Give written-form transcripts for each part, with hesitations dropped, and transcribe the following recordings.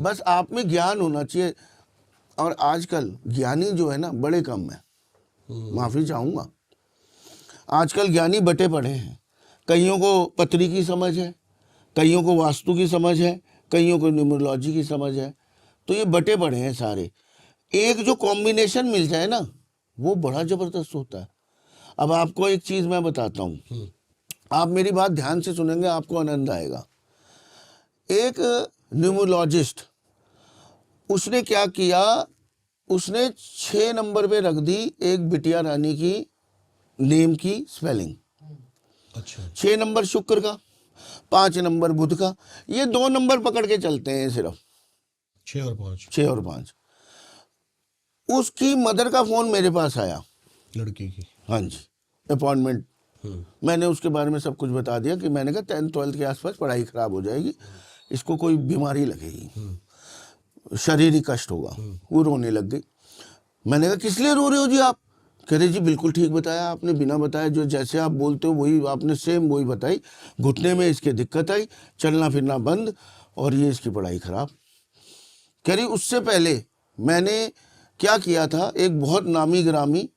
बस आप में ज्ञान होना चाहिए। और आजकल ज्ञानी जो है ना बड़े कम है, माफी चाहूंगा। आजकल ज्ञानी बटे पड़े हैं। कईयों को पत्री की समझ है, कईयों को वास्तु की समझ है, कईयों को न्यूमरोलॉजी की समझ है। तो ये बटे पड़े हैं सारे। एक जो कॉम्बिनेशन मिल जाए ना वो बड़ा जबरदस्त होता है। अब आपको एक चीज मैं बताता हूँ, आप मेरी बात ध्यान से सुनेंगे, आपको आनंद आएगा। एक न्यूमरोलॉजिस्ट, उसने क्या किया, उसने 6 नंबर पे रख दी एक बिटिया रानी की नेम की स्पेलिंग। अच्छा। 6 नंबर शुक्र का, 5 नंबर बुध का, ये 2 नंबर पकड़ के चलते हैं सिर्फ, 6 और 5। 6 और 5। उसकी मदर का फोन मेरे पास आया, लड़की की। हाँ जी, अपॉइंटमेंट। मैंने उसके बारे में सब कुछ बता दिया कि मैंने कहा 10th 12th के आसपास पढ़ाई खराब हो जाएगी, इसको कोई बीमारी लगेगी, शारीरिक कष्ट होगा। वो रोने लग गई। मैंने कहा किस लिए रो रहे हो जी आप? कह रहे जी बिल्कुल ठीक बताया आपने, बिना बताया जो जैसे आप बोलते हो वही आपने सेम वही बताई। घुटने में इसके दिक्कत आई, चलना फिरना बंद, और ये इसकी पढ़ाई खराब। कह रही उससे पहले मैंने क्या किया था, एक बहुत नामी ग्रामी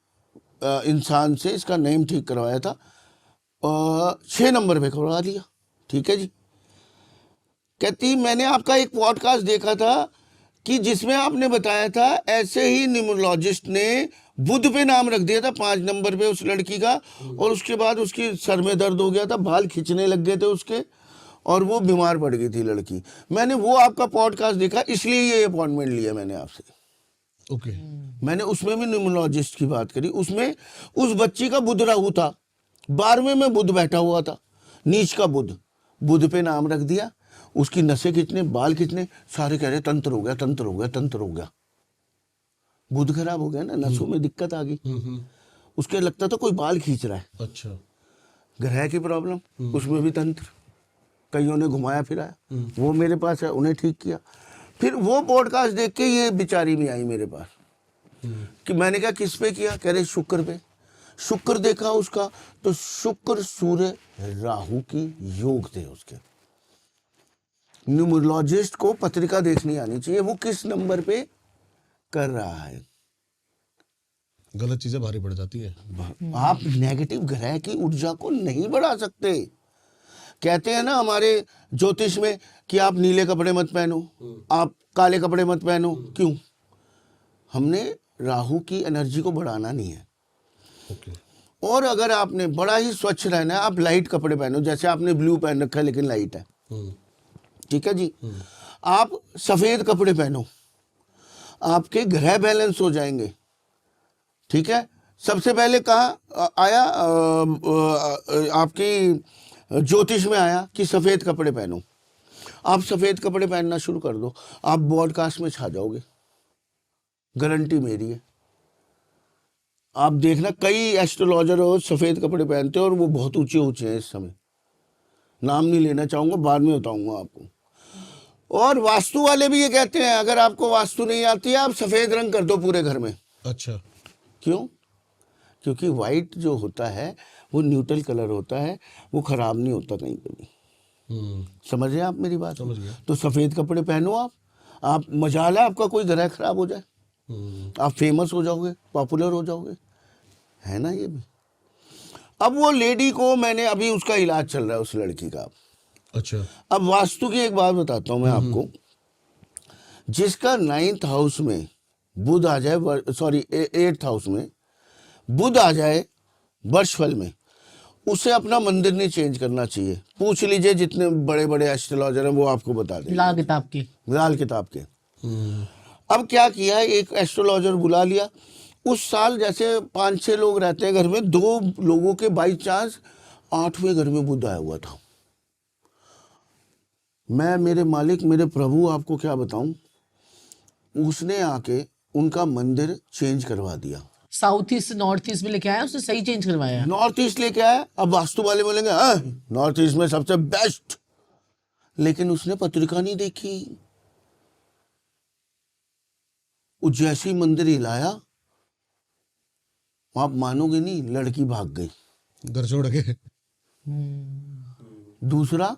इंसान से इसका नेम ठीक करवाया था, 6 नंबर पे करवा लिया। ठीक है जी। कहती मैंने आपका एक पॉडकास्ट देखा था कि जिसमें आपने बताया था ऐसे ही न्यूमरोलॉजिस्ट ने बुध पे नाम रख दिया था 5 नंबर पे उस लड़की का, और उसके बाद उसकी सर में दर्द हो गया था, बाल खींचने लग गए थे उसके, और वो बीमार पड़ गई थी लड़की। मैंने वो आपका पॉडकास्ट देखा, इसलिए ये अपॉइंटमेंट लिया मैंने आपसे। ओके। मैंने उसमें भी न्यूमरोलॉजिस्ट की बात करी। उसमें उस बच्ची का बुध राहु था, 12वें में बुध बैठा हुआ था, नीच का बुध। बुध पे नाम रख दिया, उसकी नसें खींचने, बाल खींचने, सारे कह रहे तंत्र हो गया, तंत्र हो गया, तंत्र हो गया। बुध खराब हो गया ना, नसों में दिक्कत आ गई। उसके लगता था कोई बाल खींच रहा है। अच्छा। ग्रह की प्रॉब्लम, उसमें भी तंत्र, कईयों ने घुमाया फिराया। वो मेरे पास है, उन्हें ठीक किया। फिर वो पॉडकास्ट देख के ये बेचारी भी आई मेरे पास कि मैंने कहा किस पे किया? कह रहे शुक्र पे। शुक्र देखा उसका तो शुक्र सूर्य राहु की योग थे उसके। न्यूमरोलॉजिस्ट को पत्रिका देखनी आनी चाहिए, वो किस नंबर पे कर रहा है। गलत चीजें भारी पड़ जाती है। आप नेगेटिव ग्रह की ऊर्जा को नहीं बढ़ा सकते। कहते हैं ना हमारे ज्योतिष में कि आप नीले कपड़े मत पहनो, आप काले कपड़े मत पहनो। क्यों? हमने राहु की एनर्जी को बढ़ाना नहीं है। ओके। और अगर आपने बड़ा ही स्वच्छ रहना है, आप लाइट कपड़े पहनो, जैसे आपने ब्लू पहन रखा है लेकिन लाइट है, ठीक है जी। आप सफेद कपड़े पहनो, आपके ग्रह बैलेंस हो जाएंगे। ठीक है। सबसे पहले कहा आया आपकी ज्योतिष में आया कि सफेद कपड़े पहनो। आप सफेद कपड़े पहनना शुरू कर दो, आप पॉडकास्ट में छा जाओगे, गारंटी मेरी है। आप देखना कई एस्ट्रोलॉजर हो सफेद कपड़े पहनते हो और वो बहुत ऊंचे ऊंचे हैं इस समय। नाम नहीं लेना चाहूंगा, बाद में बताऊंगा आपको। और वास्तु वाले भी ये कहते हैं अगर आपको वास्तु नहीं आती है आप सफेद रंग कर दो पूरे घर में। अच्छा। क्यों? क्योंकि वाइट जो होता है वो न्यूट्रल कलर होता है, वो खराब नहीं होता कहीं पे भी। समझ रहे हैं आप मेरी बात? समझ गया। तो सफेद कपड़े पहनो आप मजाल है आपका कोई ग्रह खराब हो जाए, आप फेमस हो जाओगे, पॉपुलर हो जाओगे, है ना ये भी। अब वो लेडी को मैंने अभी उसका इलाज चल रहा है उस लड़की का। अच्छा। अब वास्तु की एक बात बताता हूं मैं आपको, जिसका 9th हाउस में बुध आ जाए, सॉरी 8th हाउस में बुध आ जाए वर्षफल में, उसे अपना मंदिर नहीं चेंज करना चाहिए। पूछ लीजिए जितने बड़े बड़े एस्ट्रोलॉजर हैं वो आपको बता देंगे। लाल किताब की, लाल किताब के। अब क्या किया, एक एस्ट्रोलॉजर बुला लिया। उस साल जैसे 5-6 लोग रहते हैं घर में, 2 लोगों के बाई चांस 8वें घर में बुध आया हुआ था। मैं मेरे मालिक मेरे प्रभु आपको क्या बताऊं, उसने आके उनका मंदिर चेंज करवा दिया। साउथ ईस्ट नॉर्थ ईस्ट में लेके आया, उसने सही चेंज करवाया। नॉर्थ ईस्ट लेके आया। अब वास्तु वाले बोलेंगे नॉर्थ ईस्ट में सबसे बेस्ट, लेकिन उसने पत्रिका नहीं देखी। वो जैसी मंदिर हिलाया, आप मानोगे नहीं, लड़की भाग गई घर छोड़ के। दूसरा,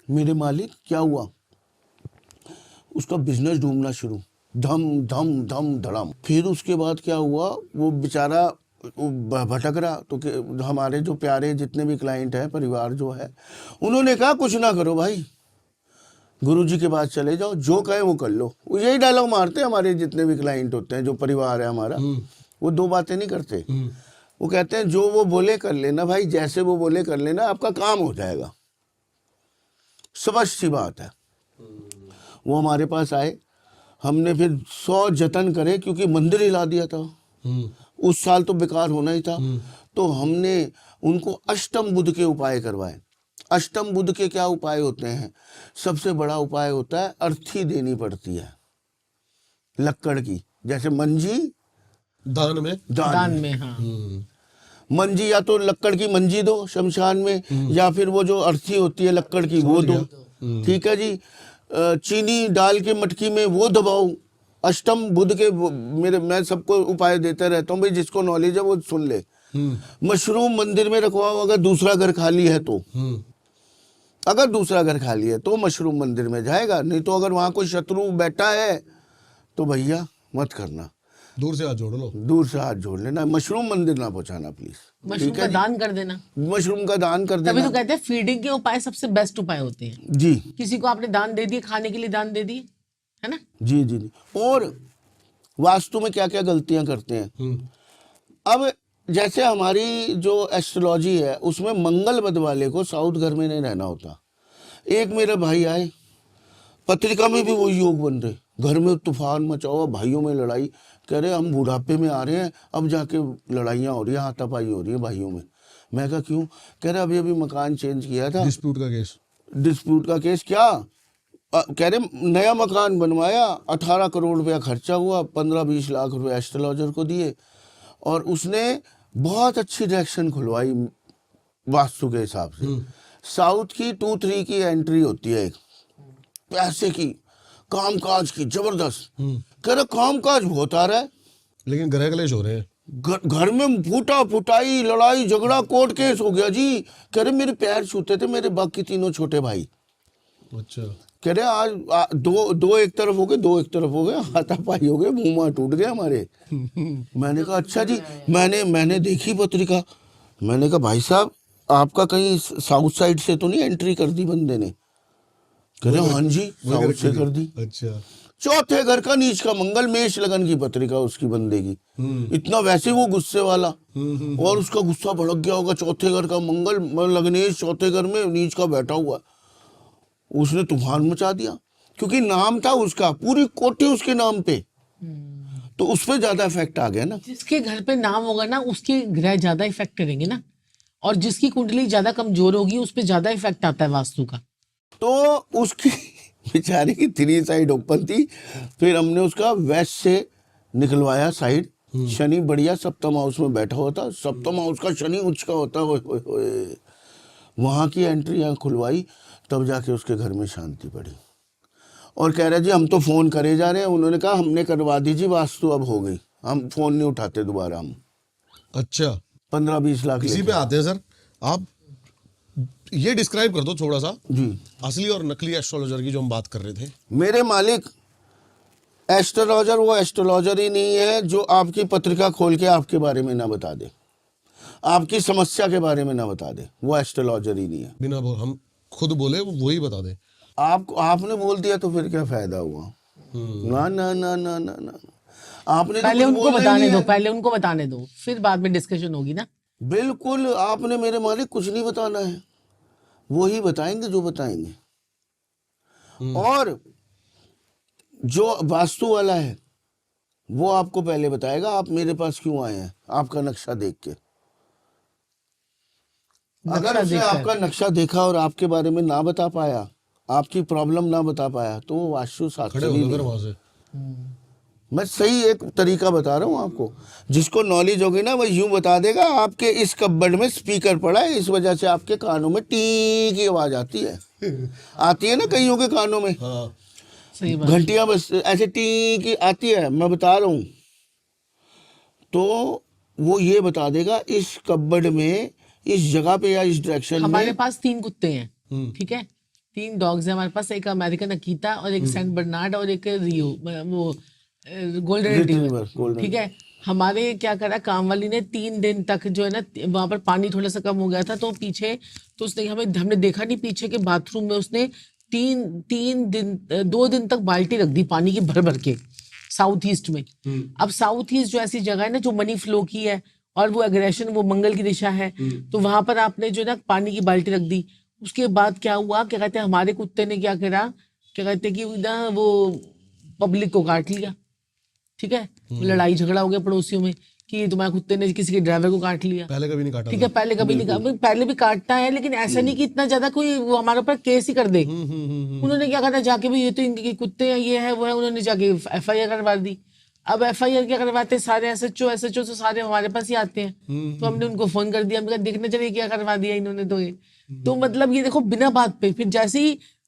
मेरे मालिक क्या हुआ, उसका बिजनेस डूबना शुरू, धम धम धम धड़म। फिर उसके बाद क्या हुआ, वो बेचारा भटक रहा। तो हमारे जो प्यारे जितने भी क्लाइंट हैं, परिवार जो है, उन्होंने कहा कुछ ना करो भाई, गुरुजी के पास चले जाओ, जो कहे वो कर लो। वो यही डायलॉग मारते हैं हमारे जितने भी क्लाइंट होते हैं, जो परिवार है हमारा, वो दो बातें नहीं करते। वो कहते हैं जो वो बोले कर लेना भाई, जैसे वो बोले कर लेना, आपका काम हो जाएगा। स्पष्ट सी बात है। वो हमारे पास आए, हमने फिर 100 जतन करे, क्योंकि मंदिर हिला दिया था उस साल, तो बेकार होना ही था। तो हमने उनको अष्टम बुध के उपाय करवाए। अष्टम बुध के क्या उपाय होते हैं? सबसे बड़ा उपाय होता है अर्थी देनी पड़ती है लक्कड़ की, जैसे मंजी दान में, दान में, हाँ। मंजी या तो लक्कड़ की मंजी दो शमशान में, या फिर वो जो अर्थी होती है लक्कड़ की वो दो, ठीक है जी। चीनी डाल के मटकी में वो दबाओ। अष्टम बुध के मैं सबको उपाय देता रहता हूँ भाई, जिसको नॉलेज है वो सुन ले। मशरूम मंदिर में रखवाओ, अगर दूसरा घर खाली है तो। अगर दूसरा घर खाली है तो मशरूम मंदिर में जाएगा, नहीं तो अगर वहां कोई शत्रु बैठा है तो भैया मत करना, दूर से हाथ जोड़ लो, दूर से हाथ जोड़ लेना, मशरूम मंदिर ना पहुंचाना प्लीज। मशरूम का दान कर देना, मशरूम का दान कर तभी देना। तो कहते हैं फीडिंग के उपाय सबसे बेस्ट उपाय होते हैं जी किसी को आपने दान दे दिए, खाने के लिए दान दे दिए, है ना। जी जी जी। और वास्तु में क्या क्या गलतियां करते हैं। अब जैसे हमारी जो एस्ट्रोलॉजी है उसमें मंगल पद वाले को साउथ घर में नहीं रहना होता। एक मेरे भाई आए, पत्रिका में भी वो योग बन रहे, घर में तूफान मचा हुआ, भाइयों में लड़ाई। कह रहे हम बुढ़ापे में आ रहे हैं, अब जाके लड़ाइयाँ हो रही है, हाथापाई हो रही है भाइयों में। मैं कहा क्यों? कह रहे अभी अभी मकान चेंज किया था। डिस्प्यूट का केस। डिस्प्यूट का केस क्या? कह रहे नया मकान बनवाया, 18 करोड़ रुपया खर्चा हुआ, 15-20 लाख रुपए एस्ट्रोलॉजर को दिए, और उसने बहुत अच्छी डायरेक्शन खुलवाई वास्तु के हिसाब से। साउथ की 2-3 की एंट्री होती है, एक पैसे की, कामकाज की, जबरदस्त। कह रहे कामकाज बहुत आ रहा है, लेकिन ग्रह क्लेश हो रहे हैं, घर में फूटा फुटाई, लड़ाई झगड़ा, कोर्ट केस हो गया जी। कह रहे मेरे पैर छूते थे मेरे बाकी तीनों छोटे भाई। अच्छा। कह रहे आज दो एक तरफ हो गए, दो एक तरफ हो गए, हाथापाई हो गए, मुंह टूट गया हमारे। मैंने कहा अच्छा जी। मैंने देखी पत्रिका, मैंने कहा भाई साहब आपका कहीं साउथ साइड से तो नहीं एंट्री कर दी बंदे ने? कह रहे हाँ जी साउथ से कर दी। अच्छा। चौथे घर का नीच का मंगल, मेष लगन की पत्रिका उसकी बंदे की। इतना वैसे वो गुस्से वाला, और उसका गुस्सा भड़क गया होगा, चौथे घर का मंगल लग्नेश चौथे घर में नीच का बैठा हुआ, उसने तूफान मचा दिया। क्योंकि नाम था उसका, पूरी कोठी उसके नाम पे, तो उस पर ज्यादा इफेक्ट आ गया ना। जिसके घर पे नाम होगा ना उसके ग्रह ज्यादा इफेक्ट करेंगे ना, और जिसकी कुंडली ज्यादा कमजोर होगी उस पर ज्यादा इफेक्ट आता है वास्तु का। तो उसकी बेचारे की 3 साइड ओपन थी, फिर हमने उसका वेस्ट से निकलवाया साइड। शनि बढ़िया सप्तम हाउस में बैठा हुआ था, सप्तम हाउस का शनि उच्च का होता है, वहाँ की एंट्री खुलवाई, तब जाके उसके घर में शांति पड़ी। और कह रहे जी हम तो फ़ोन करे जा रहे हैं, उन्होंने कहा हमने करवा दी जी वास्तु, अब हो गई, हम फ़ोन नहीं उठाते दोबारा हम। अच्छा। 15-20 लाख इसी पे आते हैं सर, आप ये डिस्क्राइब कर दो थोड़ा सा जी, असली और नकली एस्ट्रोलॉजर की जो हम बात कर रहे थे। मेरे मालिक एस्ट्रोलॉजर वो एस्ट्रोलॉजर ही नहीं है जो आपकी पत्रिका खोल के आपके बारे में ना बता दे, आपकी समस्या के बारे में ना बता दे, वो एस्ट्रोलॉजर ही नहीं है। बिना हम खुद बोले वही बता दे। आपने बोल दिया तो फिर क्या फायदा हुआ? ना ना ना ना ना ना, आपने पहले तो कुछ उनको बोलना ही बताने नहीं दो, है। पहले उनको बताने दो, फिर बाद में डिस्कशन होगी ना। बिल्कुल, आपने मेरे मालिक कुछ नहीं बताना है, वो ही बताएंगे जो बताएंगे। और जो वास्तु वाला है वो आपको पहले बताएगा आप मेरे पास क्यों आए हैं, आपका नक्शा देख के। अगर उसने आपका नक्शा देखा और आपके बारे में ना बता पाया, आपकी प्रॉब्लम ना बता पाया, तो वो वास्तु शास्त्री खड़े नहीं होकर है। वहां से मैं सही एक तरीका बता रहा हूँ आपको, जिसको नॉलेज होगी ना वो यूं बता देगा आपके इस कब्बड़ में स्पीकर पड़ा है, इस वजह से आपके कानों में टी की आवाज आती है। आती है ना कईयों के कानों में, हाँ। सही बात। घंटियां बस ऐसे टी की आती है, मैं बता रहा हूँ। तो वो ये बता देगा इस कब्बड़ में, इस जगह पे या इस डायरेक्शन हमारे में। पास 3 कुत्ते हैं, ठीक है, 3 डॉग्स है हमारे पास, एक अमेरिकन अकीता और एक सेंट बर्नार्ड और एक रियो, वो गोल्डन रिट्रीवर। रिट्रीवर, golden ठीक है, हमारे क्या करा काम वाली ने 3 दिन तक जो है ना, वहां पर पानी थोड़ा सा कम हो गया था तो पीछे, तो उसने हमने देखा नहीं पीछे के बाथरूम में उसने 2 दिन तक बाल्टी रख दी पानी की भर भर के, साउथ ईस्ट में। अब साउथ ईस्ट जो ऐसी जगह है ना जो मनी फ्लो की है और वो एग्रेशन, वो मंगल की दिशा है, तो वहां पर आपने जो है ना पानी की बाल्टी रख दी। उसके बाद क्या हुआ, क्या कहते हैं, हमारे कुत्ते ने क्या करा, क्या कहते हैं कि ना वो पब्लिक को काट लिया। ठीक है, लड़ाई झगड़ा हो गया पड़ोसियों में कि तुम्हारे कुत्ते ने किसी के ड्राइवर को काट लिया। पहले कभी नहीं काटा ठीक है, पहले कभी नहीं काटा, पहले भी काटता है लेकिन ऐसा नहीं कि इतना ज्यादा कोई वो हमारे ऊपर केस ही कर दे। उन्होंने क्या कहा, जाके भी ये तो इनके कुत्ते हैं, ये है वो है, उन्होंने जाके FIR करवा दी। अब FIR क्या करवाते, सारे SHO तो सारे हमारे पास ही आते हैं। तो हमने उनको फोन कर दिया, हमने कहा देखने चलिए क्या करवा दिया इन्होंने तो ये। तो मतलब ये देखो बिना बात पे, फिर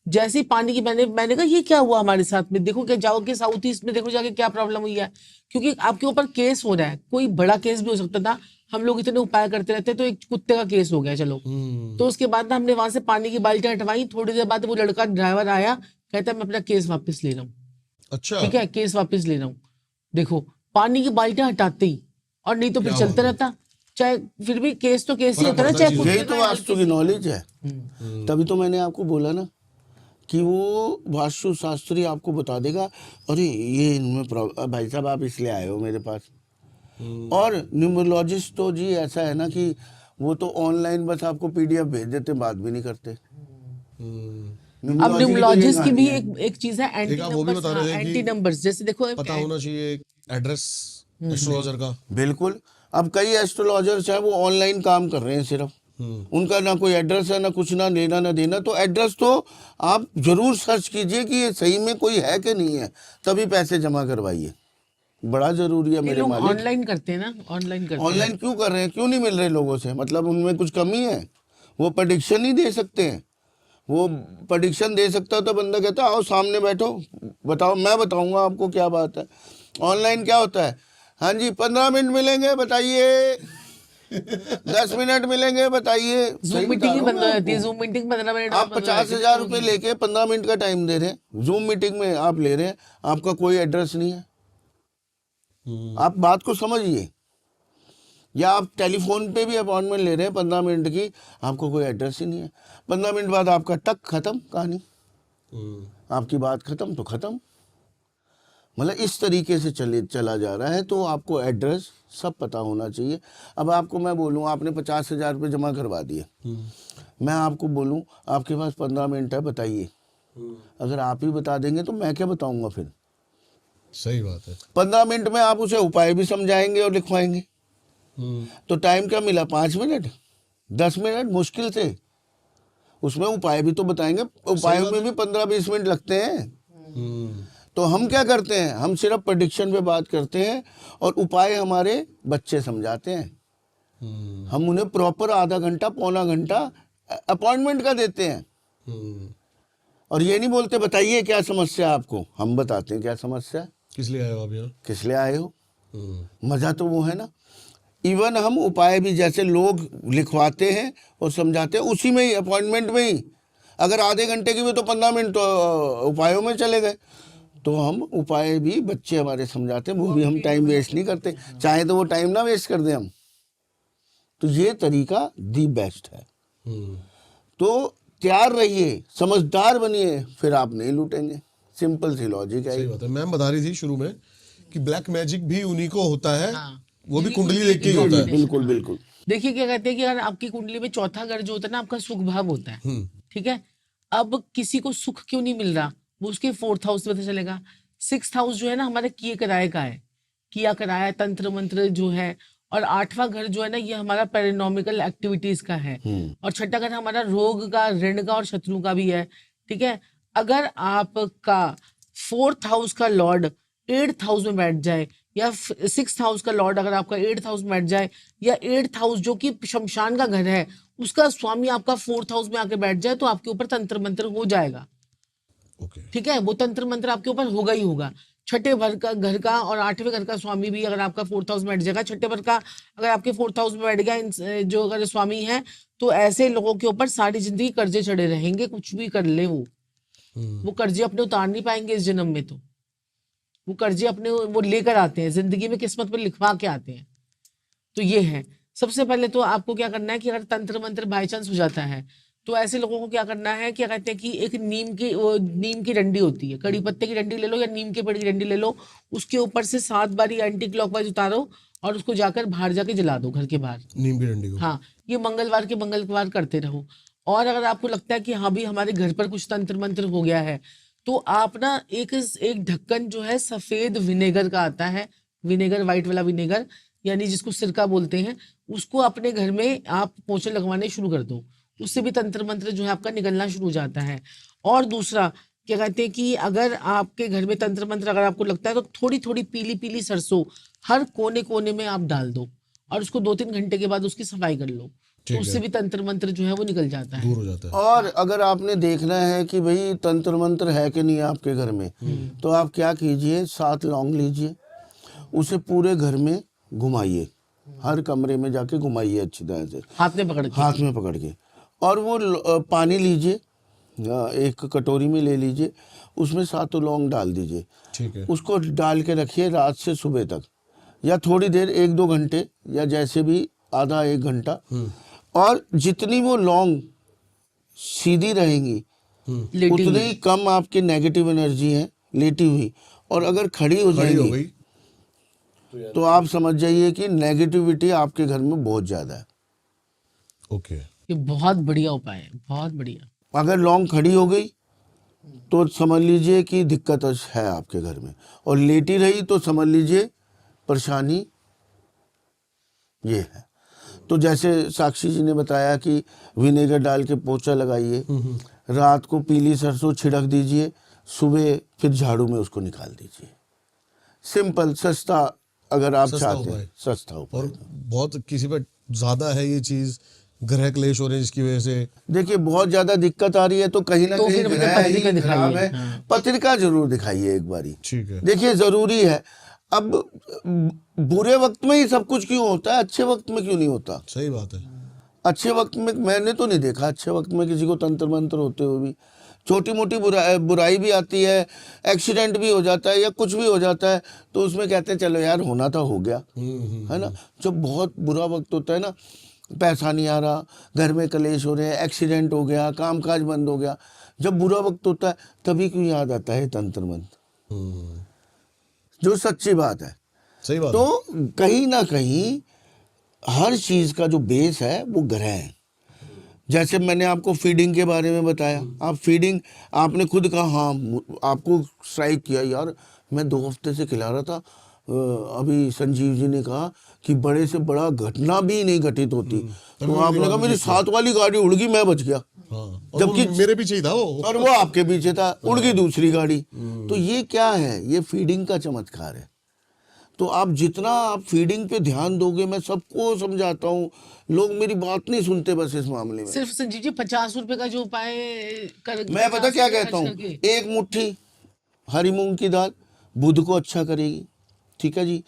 जैसी पानी की, मैंने कहा ये क्या हुआ हमारे साथ में, देखो क्या जाओ के साउथ ईस्ट में देखो जाके क्या प्रॉब्लम हुई है, क्योंकि आपके ऊपर केस हो रहा है, कोई बड़ा केस भी हो सकता था। हम लोग इतने उपाय करते रहते तो एक कुत्ते का केस हो गया चलो। तो उसके बाद ना हमने वहां से पानी की बाल्टियां हटवाई, थोड़ी देर बाद वो लड़का ड्राइवर आया, कहता मैं अपना केस वापस ले रहा हूँ। अच्छा, ठीक है, केस वापस ले रहा हूँ। देखो पानी की बाल्टियां हटाते ही, और नहीं तो फिर क्या चलता बात है। रहता, चाहे फिर भी केस तो केस ही फर्क होता है ना, पड़ता है चाहे चीज़ों यही कुत्ते तो का वास्तु की नॉलेज है। तभी तो मैंने आपको बोला ना कि वो वास्तु शास्त्री आपको बता देगा, अरे ये इनमें भाई साहब आप इसलिए आए हो मेरे पास। और न्यूमरोलॉजिस्ट तो जी ऐसा है ना कि वो तो ऑनलाइन बस आपको PDF भेज देते, बात भी नहीं करते। अब न्यूमरोलॉजी की तो ये न्यूमरोलॉजिस्ट की भी कहानी है। एक चीज है, एंटी एक आप वो भी नंबर्स। बता रहे थे एंटी कि नंबर्स जैसे देखो पता होना चाहिए एड्रेस एस्ट्रोलॉजर का। बिल्कुल, अब कई एस्ट्रोलॉजर्स हैं वो ऑनलाइन काम कर रहे हैं सिर्फ, उनका ना कोई एड्रेस है, ना कुछ, ना लेना ना देना। तो एड्रेस तो आप जरूर सर्च कीजिए कि ये सही में कोई है कि नहीं है, तभी पैसे जमा करवाइए, बड़ा जरूरी है ये मेरे लोग मालिक। ऑनलाइन करते हैं ना, ऑनलाइन करते हैं। ऑनलाइन क्यों कर रहे हैं, क्यों नहीं मिल रहे लोगों से, मतलब उनमें कुछ कमी है, वो प्रेडिक्शन नहीं दे सकते हैं। वो प्रेडिक्शन दे सकता तो बंदा कहता आओ सामने बैठो, बताओ, मैं बताऊंगा आपको क्या बात है। ऑनलाइन क्या होता है, हाँ जी 15 मिनट मिलेंगे बताइए, 10 मिनट मिलेंगे बताइए। सही जूम बता मीटिंग ही रहा हूँ बंद मैं हो जाती है, आपको। जूम मीटिंग 15 मिनट आप 50,000 रुपये लेके 15 मिनट का टाइम दे रहे हैं, जूम मीटिंग में आप ले रहे हैं, आपका कोई एड्रेस नहीं है। आप बात को समझिए। या आप टेलीफोन पे भी अपॉइंटमेंट ले रहे हैं 15 मिनट की, आपको कोई एड्रेस ही नहीं है। 15 मिनट बाद आपका टक खत्म कहानी, आपकी बात खत्म तो खत्म। मतलब इस तरीके से चला जा रहा है। तो आपको एड्रेस सब पता होना चाहिए। अब आपको मैं बोलूँ आपने 50,000 रुपये जमा करवा दिए, मैं आपको बोलूँ आपके पास 15 मिनट है बताइए, अगर आप ही बता देंगे तो मैं क्या बताऊंगा फिर। सही बात है। 15 मिनट में आप उसे उपाय भी समझाएंगे और लिखवाएंगे, तो टाइम क्या मिला, 5 मिनट 10 मिनट मुश्किल से। उसमें उपाय भी तो बताएंगे, उपायों में भी 15-20 मिनट लगते हैं। तो हम क्या करते हैं, हम सिर्फ प्रेडिक्शन पे बात करते हैं और उपाय हमारे बच्चे समझाते हैं। हम उन्हें प्रॉपर आधा घंटा पौना घंटा अपॉइंटमेंट का देते हैं। और ये नहीं बोलते बताइए क्या समस्या आपको, हम बताते हैं क्या समस्या, किस लिए आए हो आप यहाँ? किस लिए आए हो। मज़ा तो वो है ना। इवन हम उपाय भी जैसे लोग लिखवाते हैं और समझाते हैं उसी में ही, अपॉइंटमेंट में ही। अगर आधे घंटे की भी तो 15 मिनट तो उपायों में चले गए। तो हम उपाय भी बच्चे हमारे समझाते हैं, वो भी हम टाइम वेस्ट नहीं करते, चाहे तो वो टाइम ना वेस्ट कर दें हम। तो ये तरीका दी बेस्ट है। तो तैयार रहिए, समझदार बनिए, फिर आप नहीं लूटेंगे। सिंपल सी लॉजिक है। सही बात है। मैम बता रही थी शुरू में कि ब्लैक मैजिक भी उन्हीं को होता है, हाँ। वो भी कुंडली देख के ही होता है। बिल्कुल बिल्कुल। देखिए क्या कहते हैं कि अगर आपकी कुंडली में चौथा घर जो होता है ना, आपका सुख भाव होता है। ठीक है, अब किसी को सुख क्यों नहीं मिल रहा, वो उसके 4th हाउस में पता चलेगा। 6th हाउस जो है ना हमारे किए कराए का है, किया कराया तंत्र मंत्र जो है। और 8वां घर जो है ना ये हमारा पैरानॉर्मल एक्टिविटीज का है। और 6ठा घर हमारा रोग का, ऋण का और शत्रु का भी है। ठीक है, अगर आपका 4th हाउस का लॉर्ड 8th हाउस में बैठ जाए, या 6th हाउस का लॉर्ड अगर आपका 8th हाउस में बैठ जाए, या 8th हाउस जो कि शमशान का घर है उसका स्वामी आपका 4th हाउस में आके बैठ जाए, तो आपके ऊपर तंत्र मंत्र हो जाएगा। ओके। ठीक है, वो तंत्र मंत्र आपके ऊपर होगा ही होगा। छठे घर का और आठवें घर का स्वामी भी अगर आपका 4th हाउस में बैठ जाएगा, छठे घर का अगर आपके 4th हाउस में बैठ गया जो अगर स्वामी है, तो ऐसे लोगों के ऊपर सारी जिंदगी कर्जे चढ़े रहेंगे, कुछ भी कर ले वो कर्जे अपने उतार नहीं पाएंगे इस जन्म में। तो वो कर्जे अपने वो लेकर आते हैं, जिंदगी में किस्मत पर लिखवा के आते हैं। तो ये है। सबसे पहले तो आपको क्या करना है कि अगर तंत्र मंत्र बाई चांस हो जाता है, तो ऐसे लोगों को क्या करना है, क्या कहते हैं कि एक नीम की डंडी होती है, कड़ी पत्ते की डंडी ले लो या नीम के पेड़ की डंडी ले लो, उसके ऊपर से 7 बारी एंटी क्लॉकवाइज उतारो और उसको जाकर बाहर जाके जला दो, घर के बाहर, नीम की डंडी को। हाँ, ये मंगलवार करते रहो। और अगर आपको लगता है कि हाँ भी हमारे घर पर कुछ तंत्र मंत्र हो गया है, तो आप ना एक ढक्कन जो है सफेद विनेगर का आता है, विनेगर, व्हाइट वाला विनेगर, यानी जिसको सिरका बोलते हैं, उसको अपने घर में आप पोछे लगवाने शुरू कर दो, उससे भी तंत्र मंत्र जो है आपका निकलना शुरू हो जाता है। और दूसरा क्या कहते हैं कि अगर आपके घर में तंत्र मंत्र अगर आपको लगता है, तो थोड़ी थोड़ी पीली पीली सरसों हर कोने कोने में आप डाल दो और उसको 2-3 घंटे के बाद उसकी सफाई कर लो, तो उससे भी तंत्र मंत्र जो है वो निकल जाता है, दूर हो जाता है। और अगर आपने देखना है कि भाई तंत्र मंत्र है कि नहीं है आपके घर में, तो आप क्या कीजिए, 7 लौंग लीजिए, उसे पूरे घर में घुमाइए, हर कमरे में जाके घुमाइए अच्छी तरह से, हाथ में पकड़ के, और वो पानी लीजिए, एक कटोरी में ले लीजिए, उसमें 7 लौंग डाल दीजिए, ठीक है। उसको डाल के रखिए रात से सुबह तक, या थोड़ी देर 1-2 घंटे, या जैसे भी आधा 1 घंटा। और जितनी वो लौंग सीधी रहेंगी, उतनी ही कम आपकी नेगेटिव एनर्जी है लेटी हुई, और अगर खड़ी हो जाएगी तो आप समझ जाइए कि नेगेटिविटी आपके घर में बहुत ज़्यादा है। ओके, ये बहुत बढ़िया उपाय है, बहुत बढ़िया। अगर लौंग खड़ी हो गई तो समझ लीजिए कि दिक्कत है आपके घर में, और लेटी रही तो समझ लीजिए परेशानी ये है। तो जैसे साक्षी जी ने बताया कि विनेगर डाल के पोछा लगाइए, रात को पीली सरसों छिड़क दीजिए, सुबह फिर झाड़ू में उसको निकाल दीजिए। सिंपल, सस्ता, अगर आप चाहते हैं सस्ता उपाय। और बहुत किसी पर ज्यादा है ये चीज, ग्रह क्लेश हो रहे हैं जिसकी वजह से, देखिए बहुत ज्यादा दिक्कत आ रही है तो कहीं ना तो कहीं फिर मुझे ग्रह पत्रिका ही खराब दिखाइए। है, पत्रिका जरूर दिखाइए एक बारी। ठीक है। देखिए जरूरी है। अब बुरे वक्त में ही सब कुछ क्यों होता है, अच्छे वक्त में क्यों नहीं होता? सही बात है। अच्छे वक्त में मैंने तो नहीं देखा अच्छे वक्त में किसी को तंत्र मंत्र होते हुए भी। छोटी मोटी बुराई भी आती है, एक्सीडेंट भी हो जाता है या कुछ भी हो जाता है, तो उसमें कहते हैं चलो यार होना था हो गया, है ना। जब बहुत बुरा वक्त होता है ना, पैसा नहीं आ रहा, घर में कलेश हो रहे हैं, एक्सीडेंट हो गया, कामकाज बंद हो गया, जब बुरा वक्त होता है तभी क्यों याद आता है तंत्र मंत्र, जो सच्ची बात है। सही बात है। तो कहीं ना कहीं हर चीज़ का जो बेस है वो ग्रह है। जैसे मैंने आपको फीडिंग के बारे में बताया, आप फीडिंग आपने खुद कहा, हाँ आपको स्ट्राइक किया, यार मैं 2 हफ्ते से खिला रहा था, अभी संजीव जी ने कहा कि बड़े से बड़ा घटना भी नहीं घटित होती, तो आपने कहा मेरी 7 वाली गाड़ी उड़ गई, मैं बच गया, हाँ, जबकि मेरे पीछे ही था वो, और वो आपके पीछे था, उड़ गई दूसरी गाड़ी। तो ये क्या है, ये फीडिंग का चमत्कार है। तो आप जितना आप फीडिंग पे ध्यान दोगे, मैं सबको समझाता हूँ, लोग मेरी बात नहीं सुनते बस इस मामले में। सिर्फ संजीव जी 50 रुपए का जो उपाय मैं पता क्या कहता हूँ, 1 मुट्ठी हरी मूंग की दाल बुध को अच्छा करेगी, ठीक है जी।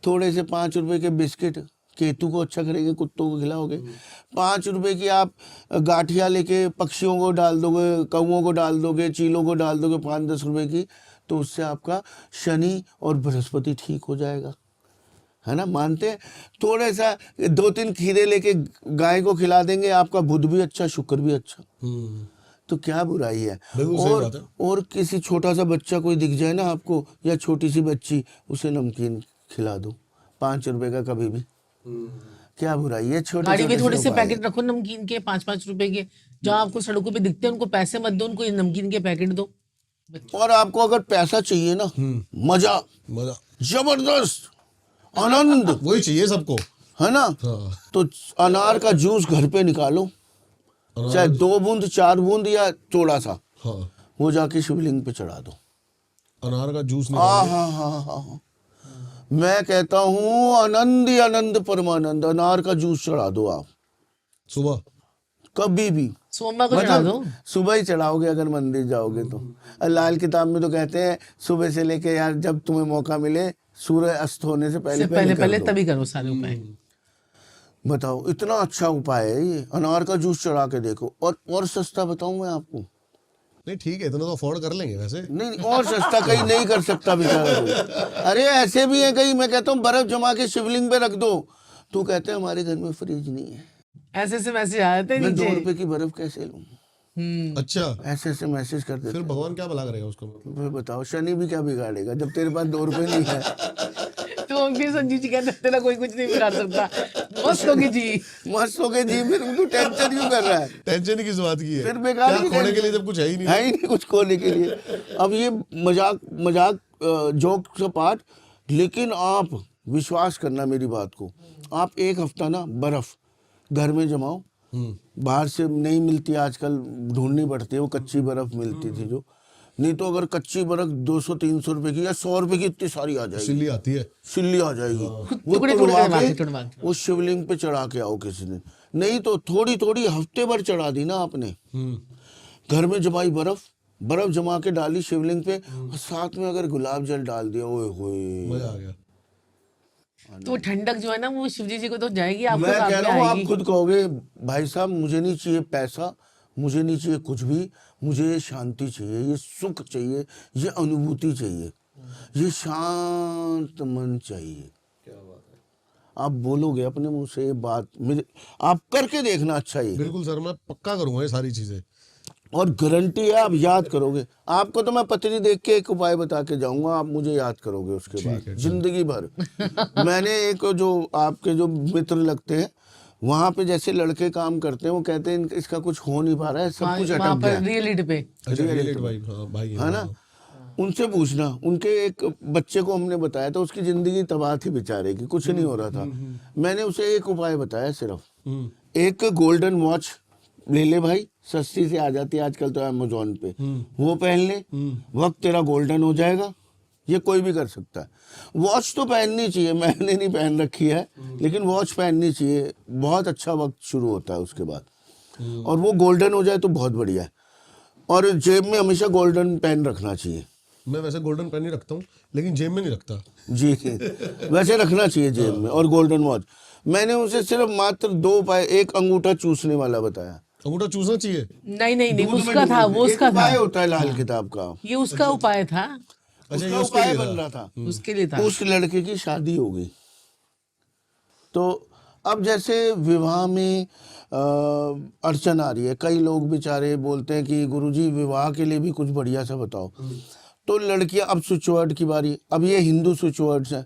थोड़े से 5 रुपए के बिस्किट केतु को अच्छा करेंगे, कुत्तों को खिलाओगे। 5 रुपए की आप गाठिया लेके पक्षियों को डाल दोगे, कौओं को डाल दोगे, चीलों को डाल दोगे 5-10 रुपए की, तो उससे आपका शनि और बृहस्पति ठीक हो जाएगा, है ना। मानते हैं? थोड़ा सा 2-3 खीरे लेके गाय को खिला देंगे, आपका बुध भी अच्छा, शुक्र भी अच्छा, तो क्या बुराई है। और किसी छोटा सा बच्चा कोई दिख जाए ना आपको, या छोटी सी बच्ची, उसे नमकीन खिला दो 5 रुपए का, कभी भी क्या बुराई है। छोटे गाड़ी में थोड़े से पैकेट रखो नमकीन के 5-5 रुपए के, जहाँ आपको सड़कों पे दिखते हैं उनको पैसे मत दो, उनको नमकीन के पैकेट दो। और आपको अगर पैसा चाहिए ना, मजा जबरदस्त आनंद वही चाहिए सबको, है ना। तो अनार का जूस घर पे निकालो, चाहे 2 बूंद 4 बूंद या थोड़ा सा, वो जाके शिवलिंग पे चढ़ा दो। अनार का जूस हाँ, मैं कहता हूँ आनंद ही आनंद परमानंद, अनार का जूस चढ़ा दो आप सुबह कभी भी। सोमवार को चढ़ा दो। सुबह ही चढ़ाओगे अगर मंदिर जाओगे तो। और लाल किताब में तो कहते हैं सुबह से लेके यार जब तुम्हें मौका मिले सूर्य अस्त होने से पहले पहले कर दो। तभी करो सारे उपाय। बताओ इतना अच्छा उपाय है ये। अनार का जूस चढ़ा के देखो। और सस्ता बताऊं मैं आपको, नहीं ठीक है, इतना तो अफोर्ड कर लेंगे वैसे। नहीं और सस्ता कहीं नहीं कर सकता बेचारा कोई। अरे ऐसे भी है कहीं, मैं कहता हूँ बर्फ जमा के शिवलिंग पे रख दो, तू कहते हैं हमारे घर में फ्रिज नहीं है, ऐसे से मैसेज आ जाते हैं मैं नीचे। 2 रुपए की बर्फ कैसे लूं? अच्छा, ऐसे ऐसे मैसेज कर देते फिर हैं। भगवान क्या भला करेगा उसको? मतलब फिर बताओ शनि भी क्या बिगाड़ेगा जब तेरे पास 2 रुपए नहीं है। तो हम फिर संजीव जी कहते हैं तेरा कोई कुछ नहीं बिगाड़ सकता, मस्त होगी जी। मस्त हो गए जी, फिर तू टेंशन क्यों कर रहा है? टेंशन किस बात की है? फिर बेकार क्या की खोने के टेंशन? लिए जब कुछ है ही नहीं। है ही नहीं कुछ खोने के लिए। अब ये मजाक जोक का पार्ट, लेकिन आप विश्वास करना मेरी बात को, आप 1 हफ्ता ना बर्फ घर में जमाओ। बाहर से नहीं मिलती आजकल, ढूंढनी पड़ती है, वो कच्ची बर्फ मिलती थी जो। नहीं तो अगर कच्ची बर्फ 200-300 रुपए की या 100 रुपए की इतनी सारी आ जाएगी, सिल्ली आती है। सिल्ली आ जाएगी, वो टुकड़े टुकड़े तुड़वा करवा के के, टुड़वा के। वो शिवलिंग पे चढ़ा के आओ किसी दिन। नहीं तो थोड़ी थोड़ी हफ्ते भर चढ़ा दी ना आपने, घर में जमाई बर्फ जमा के डाली शिवलिंग पे, और साथ में अगर गुलाब जल डाल दिया, ओए होए मजा आ गया। तो ठंडक जो है ना वो शिवजी जी को तो जाएगी, आपको मैं साथ कह में रहा हूँ आप आएगी। खुद कहोगे भाई साहब मुझे नहीं चाहिए पैसा, मुझे नहीं चाहिए कुछ भी, मुझे ये शांति चाहिए, ये सुख चाहिए, ये अनुभूति चाहिए, ये शांत मन चाहिए। आप बोलोगे अपने मुंह से ये बात, मेरे आप करके देखना। अच्छा ये बिल्कुल सर, मैं पक्का करूंगा ये सारी चीजें। और गारंटी है आप याद करोगे। आपको तो मैं पत्री देख के एक उपाय बता के जाऊंगा, आप मुझे याद करोगे उसके बाद जिंदगी भर। मैंने एक जो आपके जो मित्र लगते हैं वहां पे जैसे लड़के काम करते हैं, वो कहते हैं इसका कुछ हो नहीं पा रहा है, सब कुछ वहाँ अटक पर गया है, रियलिटी पे। अच्छा, रिलेट भाई, हाँ भाई है ना। उनसे पूछना, उनके एक बच्चे को हमने बताया था, उसकी जिंदगी तबाह थी बेचारे की, कुछ नहीं हो रहा था। मैंने उसे एक उपाय बताया सिर्फ, एक गोल्डन वॉच ले ले भाई, सस्ती से आ जाती है आजकल तो अमेजोन पे, वो पहन ले, वक्त तेरा गोल्डन हो जाएगा। ये कोई भी कर सकता है। वॉच तो पहननी चाहिए, मैंने नहीं पहन रखी है, लेकिन वॉच पहननी चाहिए, बहुत अच्छा वक्त शुरू होता है उसके बाद। और वो गोल्डन हो जाए तो बहुत बढ़िया है। और जेब में हमेशा गोल्डन पेन रखना चाहिए। मैं वैसे गोल्डन पेन ही रखता हूँ, लेकिन जेब में नहीं रखता। जी वैसे रखना चाहिए जेब में। और गोल्डन वॉच मैंने उसे सिर्फ मात्र 2 उपाय, एक अंगूठा चूसने वाला बताया। अंगूठा चूसना चाहिए? नहीं दूध में उसका था, डूबो। वो एक उसका था, उपाय होता है लाल किताब का, ये उसका उपाय था, अच्छा, उसका ये उसके उपाय लिए बन था। रहा था। उसके लिए था। उस लड़के की शादी हो गई। तो अब जैसे विवाह में अड़चन आ रही है, कई लोग बेचारे बोलते हैं कि गुरुजी विवाह के लिए भी कुछ बढ़िया सा बताओ। तो लड़कियां, अब स्विच वर्ड की बारी, अब ये हिंदू स्विच वर्ड्स है,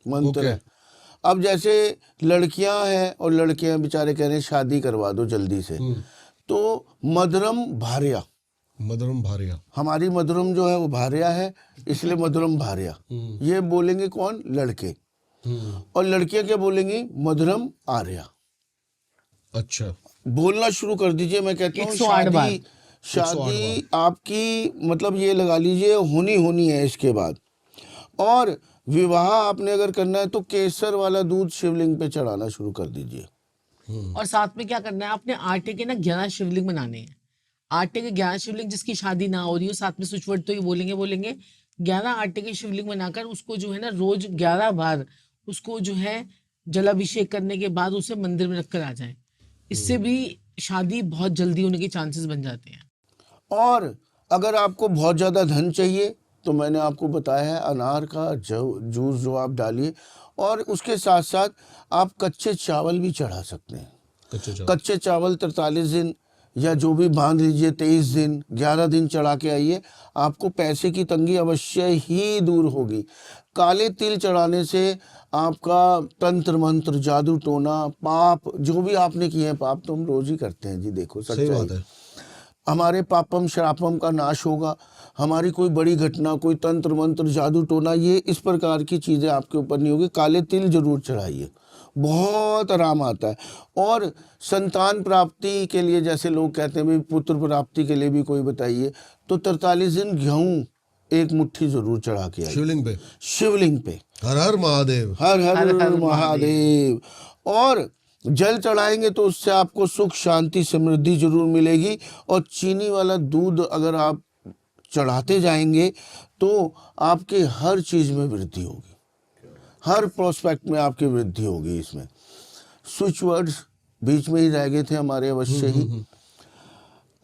मंत्र है। अब जैसे लड़कियां हैं और लड़के बेचारे कह रहे हैं शादी करवा दो जल्दी से, तो मधुरम भार्या, मधुरम भार्या, हमारी मधुरम जो है वो भार्या है, इसलिए मधुरम भार्या, ये बोलेंगे कौन? लड़के। और लड़कियां क्या बोलेंगी? मधुरम आर्या। अच्छा, बोलना शुरू कर दीजिए। मैं कहता हूँ 108 बार। शादी आपकी मतलब ये लगा लीजिए होनी है इसके बाद। और विवाह आपने अगर करना है तो केसर वाला दूध शिवलिंग पे चढ़ाना शुरू कर दीजिए। और साथ में क्या करना है, आपने आटे के ना 11 शिवलिंग बनाने हैं। आटे के 11 शिवलिंग, जिसकी शादी ना हो रही हो, साथ में स्विच वर्ड तो ये बोलेंगे 11 आटे के शिवलिंग बनाकर उसको जो है ना रोज 11 बार उसको जो है जलाभिषेक करने के बाद उसे मंदिर में रखकर आ जाए। इससे भी शादी बहुत जल्दी होने के चांसेस बन जाते हैं। और अगर आपको बहुत ज़्यादा धन चाहिए तो मैंने आपको बताया है अनार का जूस जो आप डालिए, और उसके साथ साथ आप कच्चे चावल भी चढ़ा सकते हैं। कच्चे चावल 43 दिन या जो भी बांध लीजिए, 23 दिन 11 दिन चढ़ा के आइए, आपको पैसे की तंगी अवश्य ही दूर होगी। काले तिल चढ़ाने से आपका तंत्र मंत्र, जादू टोना, पाप जो भी आपने किए हैं, पाप तो हम रोज ही करते हैं जी, देखो सही बात है। हमारे पापम श्रापम का नाश होगा। हमारी कोई बड़ी घटना, कोई तंत्र मंत्र, जादू टोना, ये इस प्रकार की चीज़ें आपके ऊपर नहीं होगी। काले तिल जरूर चढ़ाइए, बहुत आराम आता है। और संतान प्राप्ति के लिए जैसे लोग कहते हैं भाई पुत्र प्राप्ति के लिए भी कोई बताइए, तो 43 दिन गेहूँ 1 मुट्ठी जरूर चढ़ा के आइए शिवलिंग पे। हर हर महादेव, हर हर महादेव। और जल चढ़ाएंगे तो उससे आपको सुख शांति समृद्धि जरूर मिलेगी। और चीनी वाला दूध अगर आप चढ़ाते जाएंगे तो आपके हर चीज में वृद्धि होगी, हर प्रोस्पेक्ट में आपकी वृद्धि होगी। इसमें स्विच वर्ड्स बीच में ही रह गए थे हमारे अवश्य ही।